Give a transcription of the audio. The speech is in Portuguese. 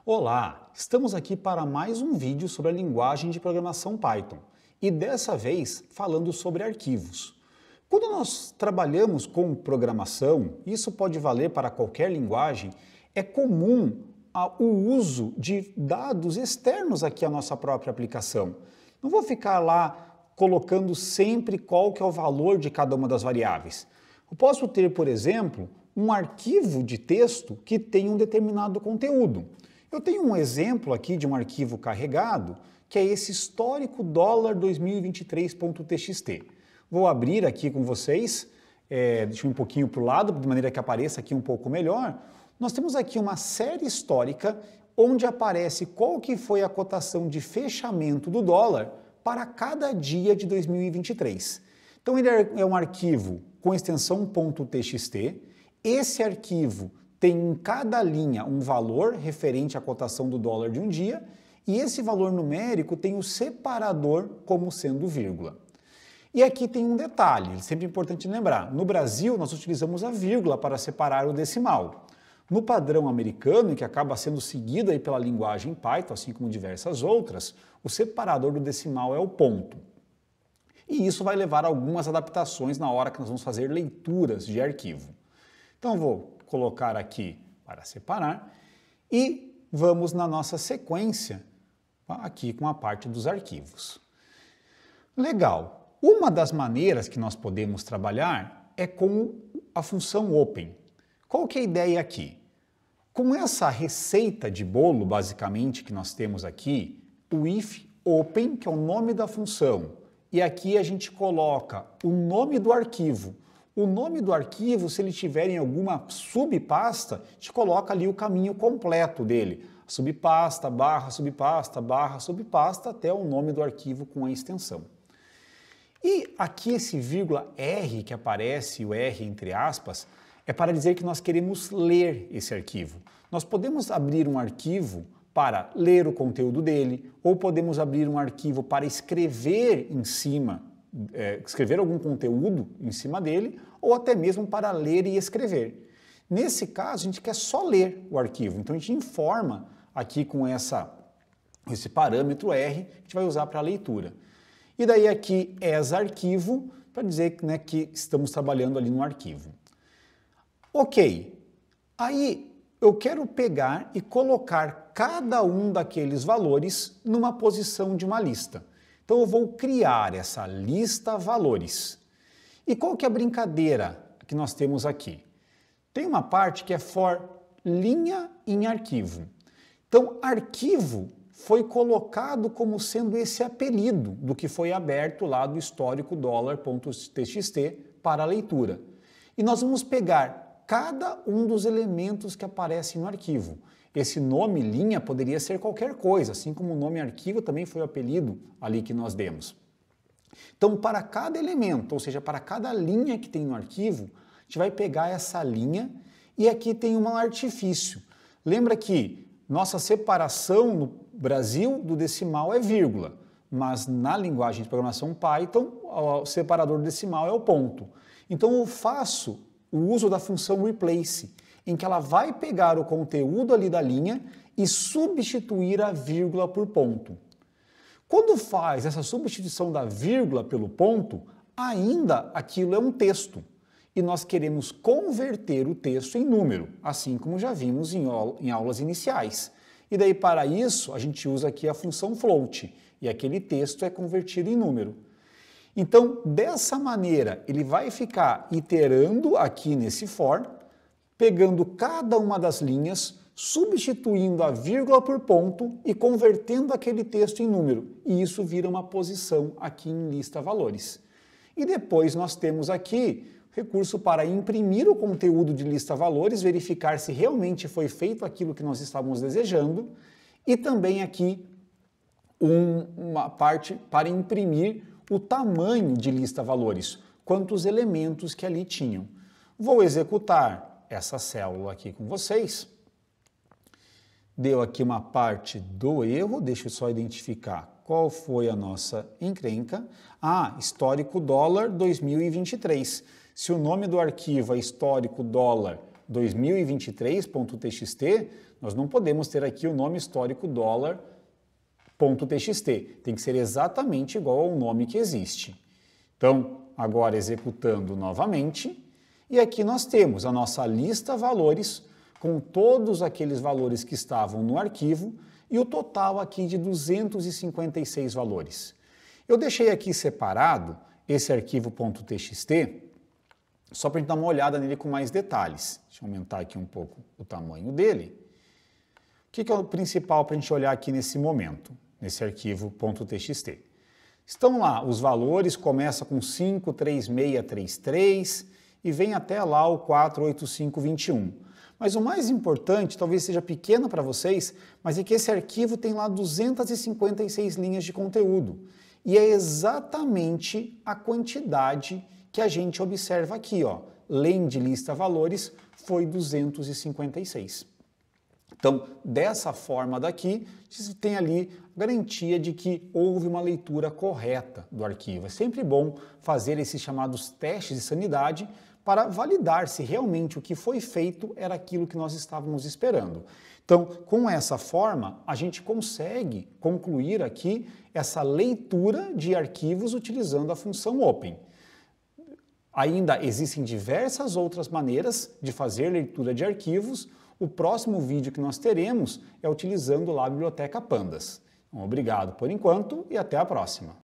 Olá, estamos aqui para mais um vídeo sobre a linguagem de programação Python e dessa vez falando sobre arquivos. Quando nós trabalhamos com programação, isso pode valer para qualquer linguagem, é comum o uso de dados externos aqui à nossa própria aplicação. Não vou ficar lá colocando sempre qual que é o valor de cada uma das variáveis. Eu posso ter, por exemplo, um arquivo de texto que tem um determinado conteúdo. Eu tenho um exemplo aqui de um arquivo carregado, que é esse histórico $2023.txt. Vou abrir aqui com vocês, deixa eu ir um pouquinho para o lado, de maneira que apareça aqui um pouco melhor. Nós temos aqui uma série histórica onde aparece qual que foi a cotação de fechamento do dólar para cada dia de 2023. Então ele é um arquivo com extensão .txt. Esse arquivo tem em cada linha um valor referente à cotação do dólar de um dia e esse valor numérico tem o separador como sendo vírgula. E aqui tem um detalhe, sempre importante lembrar, no Brasil nós utilizamos a vírgula para separar o decimal. No padrão americano, que acaba sendo seguido aí pela linguagem Python, assim como diversas outras, o separador do decimal é o ponto. E isso vai levar a algumas adaptações na hora que nós vamos fazer leituras de arquivo. Então vou colocar aqui para separar e vamos na nossa sequência aqui com a parte dos arquivos. Legal! Uma das maneiras que nós podemos trabalhar é com a função open. Qual que é a ideia aqui? Com essa receita de bolo, basicamente, que nós temos aqui, o if open, que é o nome da função, e aqui a gente coloca o nome do arquivo. O nome do arquivo, se ele tiver em alguma subpasta, a gente coloca ali o caminho completo dele. Subpasta, barra, subpasta, barra, subpasta, até o nome do arquivo com a extensão. E aqui esse vírgula R que aparece, o R entre aspas, é para dizer que nós queremos ler esse arquivo. Nós podemos abrir um arquivo para ler o conteúdo dele, ou podemos abrir um arquivo para escrever em cima, escrever algum conteúdo em cima dele, ou até mesmo para ler e escrever. Nesse caso, a gente quer só ler o arquivo, então a gente informa aqui com esse parâmetro R, que a gente vai usar para a leitura. E daí aqui arquivo, para dizer, né, que estamos trabalhando ali no arquivo. Ok, aí eu quero pegar e colocar cada um daqueles valores numa posição de uma lista. Então eu vou criar essa lista valores. E qual que é a brincadeira que nós temos aqui? Tem uma parte que é for linha em arquivo. Então arquivo foi colocado como sendo esse apelido do que foi aberto lá do histórico $.txt para a leitura. E nós vamos pegar cada um dos elementos que aparecem no arquivo. Esse nome linha poderia ser qualquer coisa, assim como o nome arquivo também foi o apelido ali que nós demos. Então, para cada elemento, ou seja, para cada linha que tem no arquivo, a gente vai pegar essa linha e aqui tem um artifício. Lembra que nossa separação no Brasil do decimal é vírgula, mas na linguagem de programação Python, o separador decimal é o ponto. Então, eu faço o uso da função replace, em que ela vai pegar o conteúdo ali da linha e substituir a vírgula por ponto. Quando faz essa substituição da vírgula pelo ponto, ainda aquilo é um texto. E nós queremos converter o texto em número, assim como já vimos em aulas iniciais. E daí, para isso, a gente usa aqui a função float, e aquele texto é convertido em número. Então, dessa maneira, ele vai ficar iterando aqui nesse for, pegando cada uma das linhas, substituindo a vírgula por ponto e convertendo aquele texto em número. E isso vira uma posição aqui em lista valores. E depois nós temos aqui recurso para imprimir o conteúdo de lista valores, verificar se realmente foi feito aquilo que nós estávamos desejando, e também aqui uma parte para imprimir o tamanho de lista valores, quantos elementos que ali tinham. Vou executar essa célula aqui com vocês. Deu aqui uma parte do erro, deixa eu só identificar qual foi a nossa encrenca. Histórico $2023. Se o nome do arquivo é histórico $2023.txt, Nós não podemos ter aqui o nome histórico $.txt. Tem que ser exatamente igual ao nome que existe. Então, agora executando novamente, e aqui nós temos a nossa lista valores com todos aqueles valores que estavam no arquivo e o total aqui de 256 valores. Eu deixei aqui separado esse arquivo .txt só para a gente dar uma olhada nele com mais detalhes. Deixa eu aumentar aqui um pouco o tamanho dele. O que é o principal para a gente olhar aqui nesse momento, nesse arquivo .txt? Estão lá, os valores começam com 53633 e vem até lá o 48521. Mas o mais importante, talvez seja pequeno para vocês, mas é que esse arquivo tem lá 256 linhas de conteúdo. E é exatamente a quantidade que a gente observa aqui, ó. Len de lista valores foi 256. Então, dessa forma daqui, você tem ali garantia de que houve uma leitura correta do arquivo. É sempre bom fazer esses chamados testes de sanidade para validar se realmente o que foi feito era aquilo que nós estávamos esperando. Então, com essa forma, a gente consegue concluir aqui essa leitura de arquivos utilizando a função open. Ainda existem diversas outras maneiras de fazer leitura de arquivos. O próximo vídeo que nós teremos é utilizando lá a biblioteca Pandas. Então, obrigado por enquanto e até a próxima.